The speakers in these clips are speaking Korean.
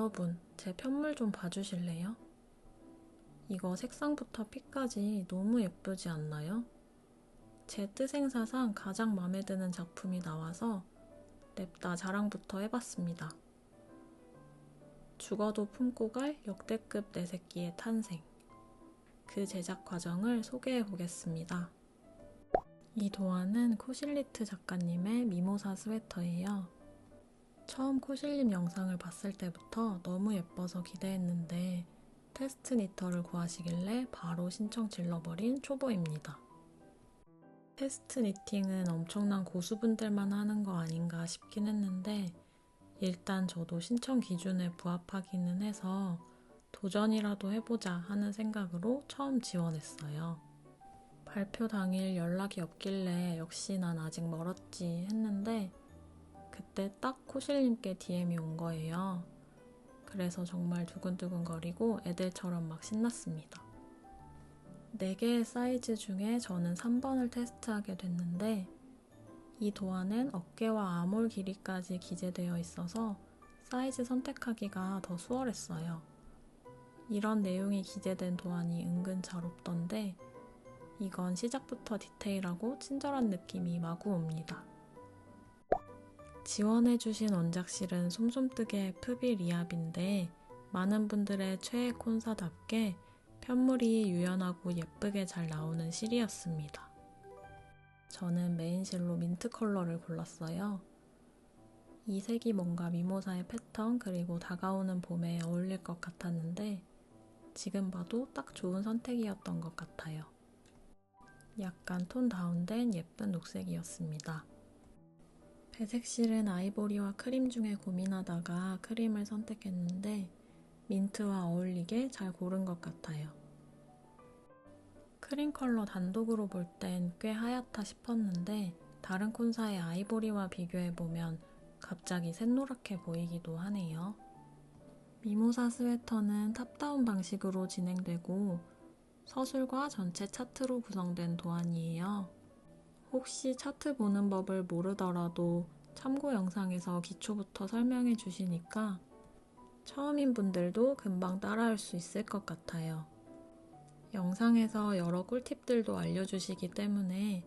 여러분, 제 편물 좀 봐주실래요? 이거 색상부터 핏까지 너무 예쁘지 않나요? 제 뜻행사상 가장 마음에 드는 작품이 나와서 냅다 자랑부터 해봤습니다. 죽어도 품고 갈 역대급 내 새끼의 탄생. 그 제작 과정을 소개해 보겠습니다. 이 도안은 코실리트 작가님의 미모사 스웨터예요. 처음 코실님 영상을 봤을 때부터 너무 예뻐서 기대했는데 테스트 니터를 구하시길래 바로 신청 질러버린 초보입니다. 테스트 니팅은 엄청난 고수분들만 하는 거 아닌가 싶긴 했는데 일단 저도 신청 기준에 부합하기는 해서 도전이라도 해보자 하는 생각으로 처음 지원했어요. 발표 당일 연락이 없길래 역시 난 아직 멀었지 했는데 그때 딱 코실님께 DM이 온 거예요. 그래서 정말 두근두근거리고 애들처럼 막 신났습니다. 4개의 사이즈 중에 저는 3번을 테스트하게 됐는데 이 도안은 어깨와 아몰 길이까지 기재되어 있어서 사이즈 선택하기가 더 수월했어요. 이런 내용이 기재된 도안이 은근 잘 없던데 이건 시작부터 디테일하고 친절한 느낌이 마구 옵니다. 지원해주신 원작실은 솜솜뜨개 FB 리압인데 많은 분들의 최애 콘사답게 편물이 유연하고 예쁘게 잘 나오는 실이었습니다. 저는 메인 실로 민트 컬러를 골랐어요. 이 색이 뭔가 미모사의 패턴 그리고 다가오는 봄에 어울릴 것 같았는데 지금 봐도 딱 좋은 선택이었던 것 같아요. 약간 톤 다운된 예쁜 녹색이었습니다. 배색 실은 아이보리와 크림 중에 고민하다가 크림을 선택했는데 민트와 어울리게 잘 고른 것 같아요. 크림 컬러 단독으로 볼 땐 꽤 하얗다 싶었는데 다른 콘사의 아이보리와 비교해보면 갑자기 샛노랗게 보이기도 하네요. 미모사 스웨터는 탑다운 방식으로 진행되고 서술과 전체 차트로 구성된 도안이에요. 혹시 차트 보는 법을 모르더라도 참고 영상에서 기초부터 설명해 주시니까 처음인 분들도 금방 따라할 수 있을 것 같아요. 영상에서 여러 꿀팁들도 알려주시기 때문에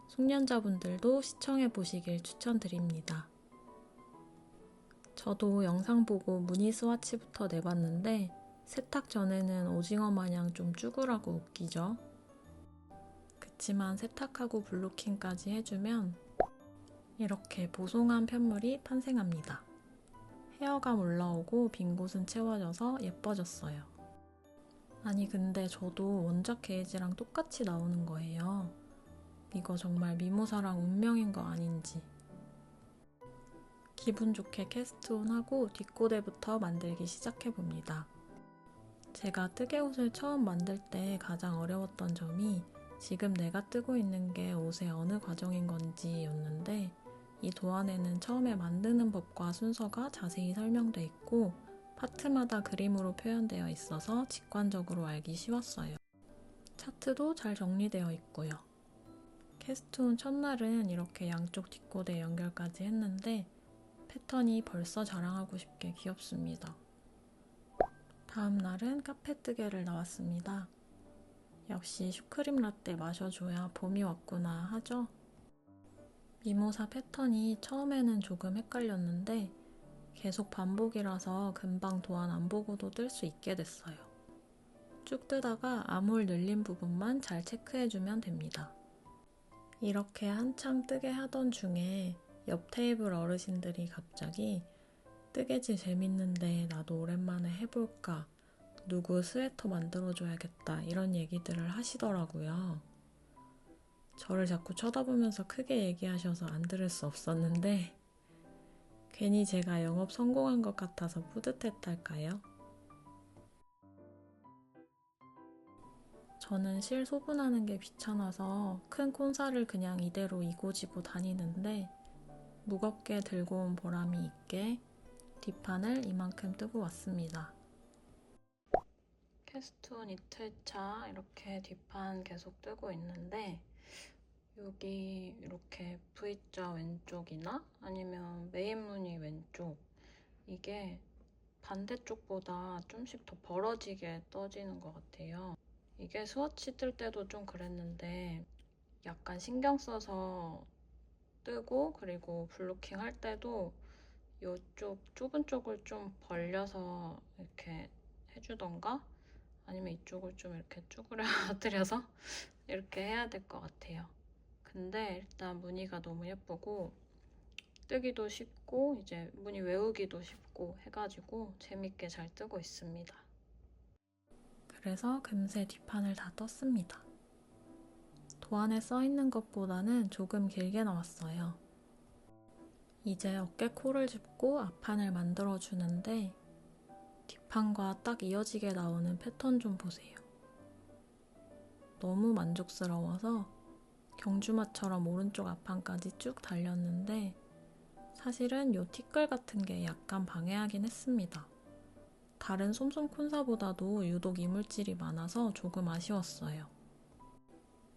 숙련자분들도 시청해 보시길 추천드립니다. 저도 영상 보고 무늬 스와치부터 내봤는데 세탁 전에는 오징어 마냥 좀 쭈그라고 웃기죠. 그치만 세탁하고 블로킹까지 해주면 이렇게 보송한 편물이 탄생합니다. 헤어감 올라오고 빈 곳은 채워져서 예뻐졌어요. 아니 근데 저도 원작 게이지랑 똑같이 나오는 거예요. 이거 정말 미모사랑 운명인 거 아닌지. 기분 좋게 캐스트온하고 뒷고데부터 만들기 시작해봅니다. 제가 뜨개옷을 처음 만들 때 가장 어려웠던 점이 지금 내가 뜨고 있는 게 옷의 어느 과정인 건지 였는데 이 도안에는 처음에 만드는 법과 순서가 자세히 설명돼 있고 파트마다 그림으로 표현되어 있어서 직관적으로 알기 쉬웠어요. 차트도 잘 정리되어 있고요. 캐스트온 첫날은 이렇게 양쪽 뒷고대 연결까지 했는데 패턴이 벌써 자랑하고 싶게 귀엽습니다. 다음 날은 카페뜨개를 나왔습니다. 역시 슈크림 라떼 마셔줘야 봄이 왔구나 하죠? 미모사 패턴이 처음에는 조금 헷갈렸는데 계속 반복이라서 금방 도안 안 보고도 뜰 수 있게 됐어요. 쭉 뜨다가 아몰 늘린 부분만 잘 체크해주면 됩니다. 이렇게 한창 뜨게 하던 중에 옆 테이블 어르신들이 갑자기 뜨개질 재밌는데 나도 오랜만에 해볼까? 누구 스웨터 만들어줘야겠다 이런 얘기들을 하시더라고요. 저를 자꾸 쳐다보면서 크게 얘기하셔서 안 들을 수 없었는데 괜히 제가 영업 성공한 것 같아서 뿌듯했달까요? 저는 실 소분하는 게 귀찮아서 큰 콘사를 그냥 이대로 이고지고 다니는데 무겁게 들고 온 보람이 있게 뒷판을 이만큼 뜨고 왔습니다. 캐스트온 이틀차 이렇게 뒷판 계속 뜨고 있는데 여기 이렇게 V자 왼쪽이나 아니면 메인 무늬 왼쪽 이게 반대쪽보다 좀씩 더 벌어지게 떠지는 것 같아요. 이게 스워치 뜰 때도 좀 그랬는데 약간 신경 써서 뜨고 그리고 블로킹 할 때도 이쪽 좁은 쪽을 좀 벌려서 이렇게 해주던가 아니면 이쪽을 좀 이렇게 쭈그려뜨려서 이렇게 해야 될 것 같아요. 근데 일단 무늬가 너무 예쁘고 뜨기도 쉽고 이제 무늬 외우기도 쉽고 해가지고 재밌게 잘 뜨고 있습니다. 그래서 금세 뒷판을 다 떴습니다. 도안에 써있는 것보다는 조금 길게 나왔어요. 이제 어깨 코를 짚고 앞판을 만들어주는데 뒷판과 딱 이어지게 나오는 패턴 좀 보세요. 너무 만족스러워서 경주마처럼 오른쪽 앞판까지 쭉 달렸는데 사실은 요 티끌 같은 게 약간 방해하긴 했습니다. 다른 솜솜 콘사보다도 유독 이물질이 많아서 조금 아쉬웠어요.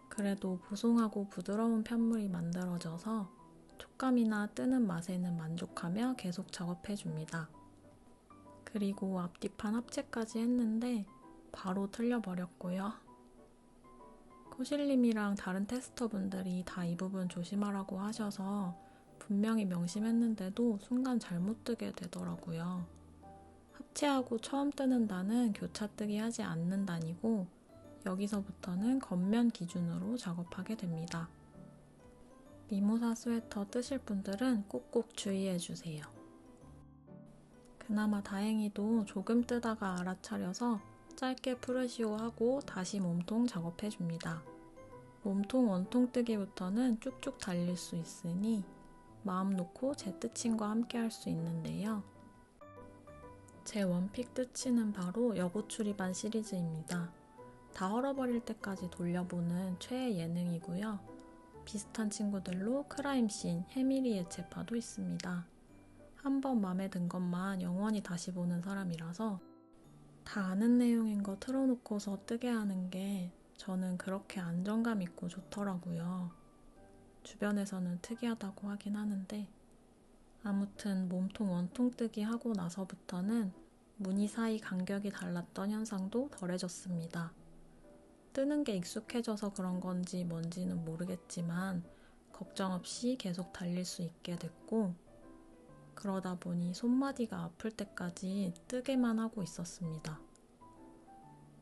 그래도 보송하고 부드러운 편물이 만들어져서 촉감이나 뜨는 맛에는 만족하며 계속 작업해줍니다. 그리고 앞뒤판 합체까지 했는데 바로 틀려버렸고요. 코실님이랑 다른 테스터분들이 다 이 부분 조심하라고 하셔서 분명히 명심했는데도 순간 잘못 뜨게 되더라고요. 합체하고 처음 뜨는 단은 교차 뜨기 하지 않는 단이고 여기서부터는 겉면 기준으로 작업하게 됩니다. 미모사 스웨터 뜨실 분들은 꼭꼭 주의해주세요. 그나마 다행히도 조금 뜨다가 알아차려서 짧게 프르시오 하고 다시 몸통 작업해줍니다. 몸통 원통 뜨기부터는 쭉쭉 달릴 수 있으니 마음 놓고 제 뜨침과 함께 할 수 있는데요. 제 원픽 뜨치는 바로 여고추리반 시리즈입니다. 다 헐어버릴 때까지 돌려보는 최애 예능이고요. 비슷한 친구들로 크라임씬, 해밀리 예체파도 있습니다. 한번 맘에 든 것만 영원히 다시 보는 사람이라서 다 아는 내용인 거 틀어놓고서 뜨게 하는 게 저는 그렇게 안정감 있고 좋더라고요. 주변에서는 특이하다고 하긴 하는데 아무튼 몸통 원통 뜨기 하고 나서부터는 무늬 사이 간격이 달랐던 현상도 덜해졌습니다. 뜨는 게 익숙해져서 그런 건지 뭔지는 모르겠지만 걱정 없이 계속 달릴 수 있게 됐고 그러다 보니 손마디가 아플 때까지 뜨게만 하고 있었습니다.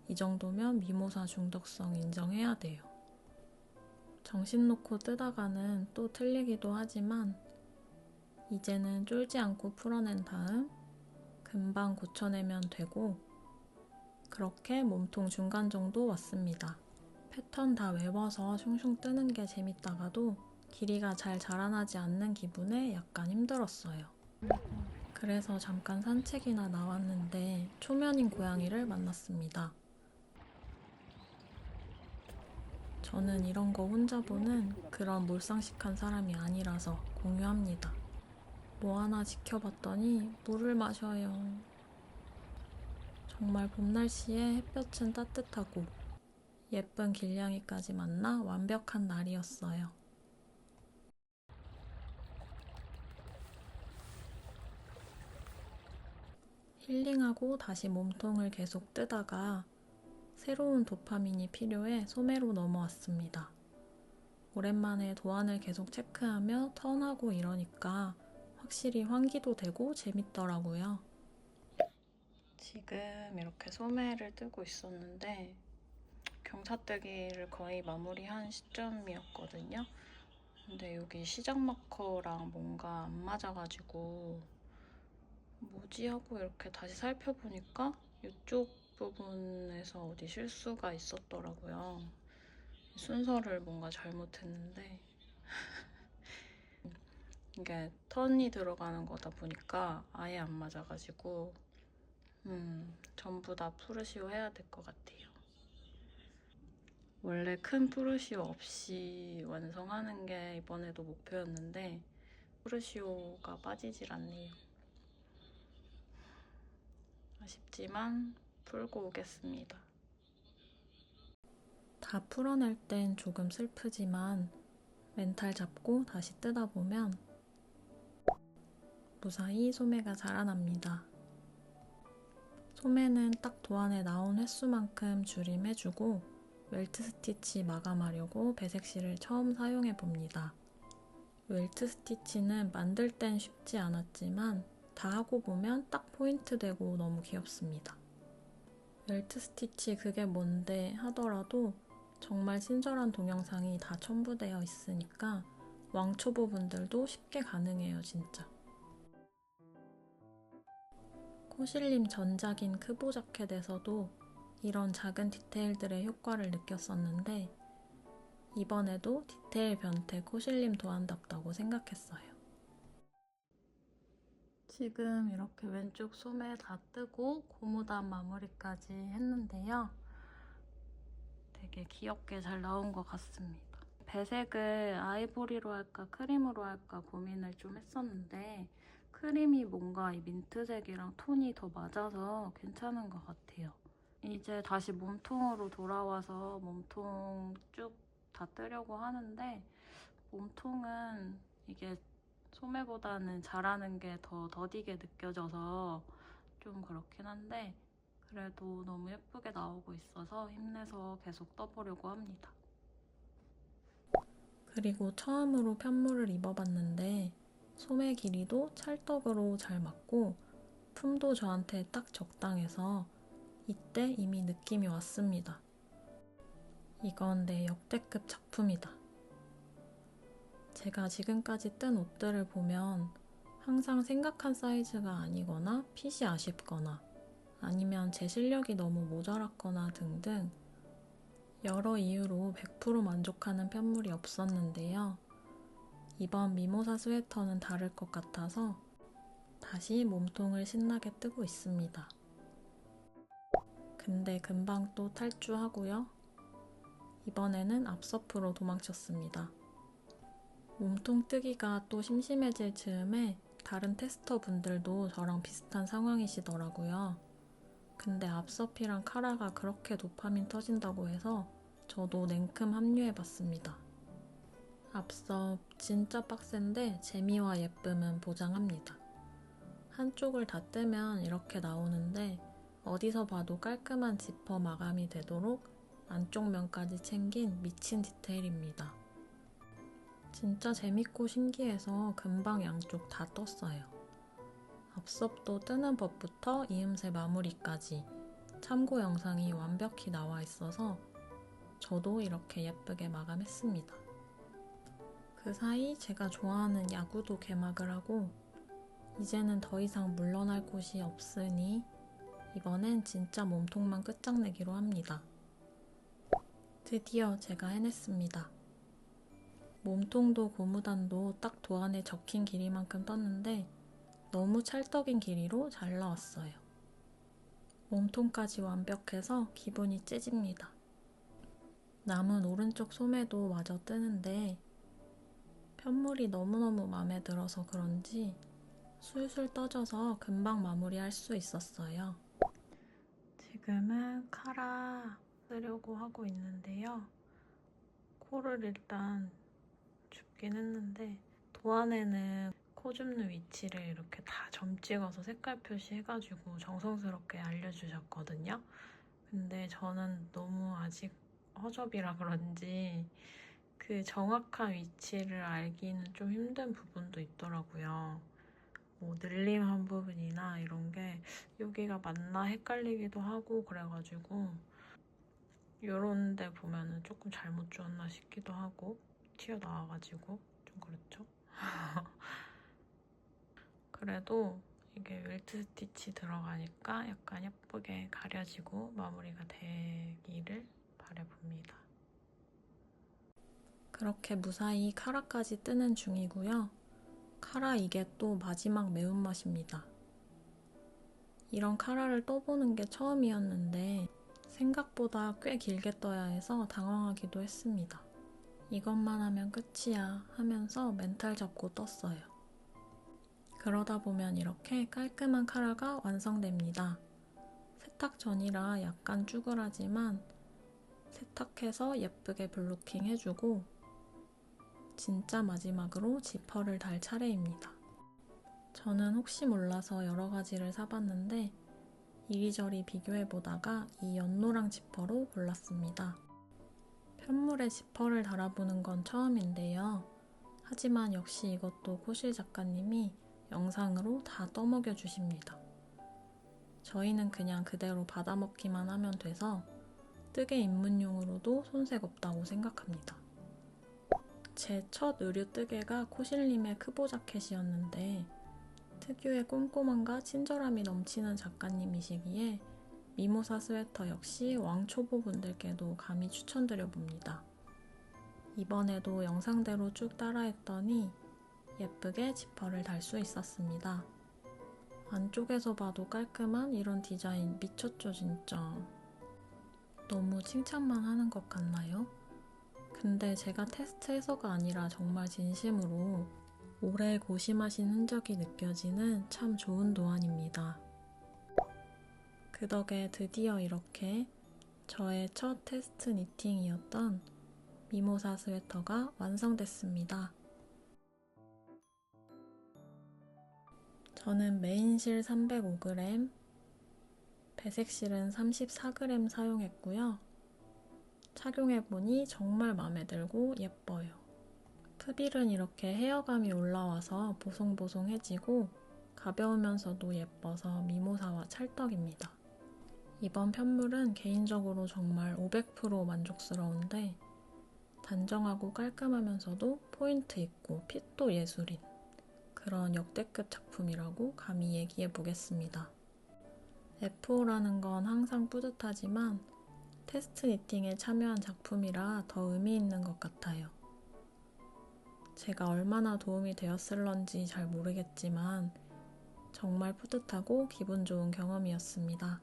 이 정도면 미모사 중독성 인정해야 돼요. 정신 놓고 뜨다가는 또 틀리기도 하지만 이제는 쫄지 않고 풀어낸 다음 금방 고쳐내면 되고 그렇게 몸통 중간 정도 왔습니다. 패턴 다 외워서 슝슝 뜨는 게 재밌다가도 길이가 잘 자라나지 않는 기분에 약간 힘들었어요. 그래서 잠깐 산책이나 나왔는데 초면인 고양이를 만났습니다. 저는 이런 거 혼자 보는 그런 몰상식한 사람이 아니라서 공유합니다. 뭐 하나 지켜봤더니 물을 마셔요. 정말 봄 날씨에 햇볕은 따뜻하고 예쁜 길냥이까지 만나 완벽한 날이었어요. 힐링하고 다시 몸통을 계속 뜨다가 새로운 도파민이 필요해 소매로 넘어왔습니다. 오랜만에 도안을 계속 체크하며 턴하고 이러니까 확실히 환기도 되고 재밌더라고요. 지금 이렇게 소매를 뜨고 있었는데 경사뜨기를 거의 마무리한 시점이었거든요. 근데 여기 시작 마커랑 뭔가 안 맞아가지고 뭐지 하고 이렇게 다시 살펴보니까 이쪽 부분에서 어디 실수가 있었더라고요. 순서를 뭔가 잘못했는데 이게 턴이 들어가는 거다 보니까 아예 안 맞아가지고 전부 다 프루시오 해야 될 것 같아요. 원래 큰 프루시오 없이 완성하는 게 이번에도 목표였는데 프루시오가 빠지질 않네요. 아쉽지만 풀고 오겠습니다. 다 풀어낼 땐 조금 슬프지만 멘탈 잡고 다시 뜨다 보면 무사히 소매가 자라납니다. 소매는 딱 도안에 나온 횟수만큼 줄임해주고 웰트 스티치 마감하려고 배색실을 처음 사용해봅니다. 웰트 스티치는 만들 땐 쉽지 않았지만 다 하고 보면 딱 포인트 되고 너무 귀엽습니다. 웰트 스티치 그게 뭔데 하더라도 정말 친절한 동영상이 다 첨부되어 있으니까 왕초보 분들도 쉽게 가능해요, 진짜. 코실림 전작인 크보 자켓에서도 이런 작은 디테일들의 효과를 느꼈었는데 이번에도 디테일 변태 코실림 도안답다고 생각했어요. 지금 이렇게 왼쪽 소매 다 뜨고 고무단 마무리까지 했는데요. 되게 귀엽게 잘 나온 것 같습니다. 배색을 아이보리로 할까 크림으로 할까 고민을 좀 했었는데 크림이 뭔가 이 민트색이랑 톤이 더 맞아서 괜찮은 것 같아요. 이제 다시 몸통으로 돌아와서 몸통 쭉 다 뜨려고 하는데 몸통은 이게 소매보다는 자라는 게 더 더디게 느껴져서 좀 그렇긴 한데 그래도 너무 예쁘게 나오고 있어서 힘내서 계속 떠보려고 합니다. 그리고 처음으로 편물을 입어봤는데 소매 길이도 찰떡으로 잘 맞고 품도 저한테 딱 적당해서 이때 이미 느낌이 왔습니다. 이건 내 역대급 작품이다. 제가 지금까지 뜬 옷들을 보면 항상 생각한 사이즈가 아니거나 핏이 아쉽거나 아니면 제 실력이 너무 모자랐거나 등등 여러 이유로 100% 만족하는 편물이 없었는데요. 이번 미모사 스웨터는 다를 것 같아서 다시 몸통을 신나게 뜨고 있습니다. 근데 금방 또 탈주하고요. 이번에는 앞서프로 도망쳤습니다. 몸통 뜨기가 또 심심해질 즈음에 다른 테스터 분들도 저랑 비슷한 상황이시더라고요. 근데 앞서피랑 카라가 그렇게 도파민 터진다고 해서 저도 냉큼 합류해봤습니다. 앞섭 진짜 빡센데 재미와 예쁨은 보장합니다. 한쪽을 다 뜨면 이렇게 나오는데 어디서 봐도 깔끔한 지퍼 마감이 되도록 안쪽 면까지 챙긴 미친 디테일입니다. 진짜 재밌고 신기해서 금방 양쪽 다 떴어요. 앞섭도 뜨는 법부터 이음새 마무리까지 참고 영상이 완벽히 나와 있어서 저도 이렇게 예쁘게 마감했습니다. 그 사이 제가 좋아하는 야구도 개막을 하고 이제는 더 이상 물러날 곳이 없으니 이번엔 진짜 몸통만 끝장내기로 합니다. 드디어 제가 해냈습니다. 몸통도 고무단도 딱 도안에 적힌 길이만큼 떴는데 너무 찰떡인 길이로 잘 나왔어요. 몸통까지 완벽해서 기분이 째집니다. 남은 오른쪽 소매도 마저 뜨는데 편물이 너무너무 마음에 들어서 그런지 술술 떠져서 금방 마무리할 수 있었어요. 지금은 카라 쓰려고 하고 있는데요. 코를 일단 줍긴 했는데 도안에는 코 줍는 위치를 이렇게 다 점 찍어서 색깔 표시해가지고 정성스럽게 알려주셨거든요. 근데 저는 너무 아직 허접이라 그런지 그 정확한 위치를 알기는 좀 힘든 부분도 있더라고요. 뭐 늘림한 부분이나 이런 게 여기가 맞나 헷갈리기도 하고 그래가지고 요런 데 보면은 조금 잘못 주었나 싶기도 하고 튀어나와가지고 좀 그렇죠? 그래도 이게 웰트 스티치 들어가니까 약간 예쁘게 가려지고 마무리가 되기를 바라봅니다. 그렇게 무사히 카라까지 뜨는 중이고요. 카라 이게 또 마지막 매운맛입니다. 이런 카라를 떠보는 게 처음이었는데 생각보다 꽤 길게 떠야 해서 당황하기도 했습니다. 이것만 하면 끝이야 하면서 멘탈 잡고 떴어요. 그러다 보면 이렇게 깔끔한 카라가 완성됩니다. 세탁 전이라 약간 쭈글하지만 세탁해서 예쁘게 블로킹 해주고 진짜 마지막으로 지퍼를 달 차례입니다. 저는 혹시 몰라서 여러 가지를 사봤는데 이리저리 비교해보다가 이 연노랑 지퍼로 골랐습니다. 편물에 지퍼를 달아보는 건 처음인데요. 하지만 역시 이것도 코실 작가님이 영상으로 다 떠먹여 주십니다. 저희는 그냥 그대로 받아먹기만 하면 돼서 뜨개 입문용으로도 손색 없다고 생각합니다. 제 첫 의류 뜨개가 코실님의 크보 자켓이었는데 특유의 꼼꼼함과 친절함이 넘치는 작가님이시기에 미모사 스웨터 역시 왕초보분들께도 감히 추천드려봅니다. 이번에도 영상대로 쭉 따라했더니 예쁘게 지퍼를 달 수 있었습니다. 안쪽에서 봐도 깔끔한 이런 디자인 미쳤죠 진짜. 너무 칭찬만 하는 것 같나요? 근데 제가 테스트해서가 아니라 정말 진심으로 오래 고심하신 흔적이 느껴지는 참 좋은 도안입니다. 그 덕에 드디어 이렇게 저의 첫 테스트 니팅이었던 미모사 스웨터가 완성됐습니다. 저는 메인실 305g, 배색실은 34g 사용했고요. 착용해보니 정말 마음에 들고 예뻐요. 프릴은 이렇게 헤어감이 올라와서 보송보송해지고 가벼우면서도 예뻐서 미모사와 찰떡입니다. 이번 편물은 개인적으로 정말 500% 만족스러운데 단정하고 깔끔하면서도 포인트 있고 핏도 예술인 그런 역대급 작품이라고 감히 얘기해 보겠습니다. F5라는 건 항상 뿌듯하지만 테스트 니팅에 참여한 작품이라 더 의미 있는 것 같아요. 제가 얼마나 도움이 되었을런지 잘 모르겠지만 정말 뿌듯하고 기분 좋은 경험이었습니다.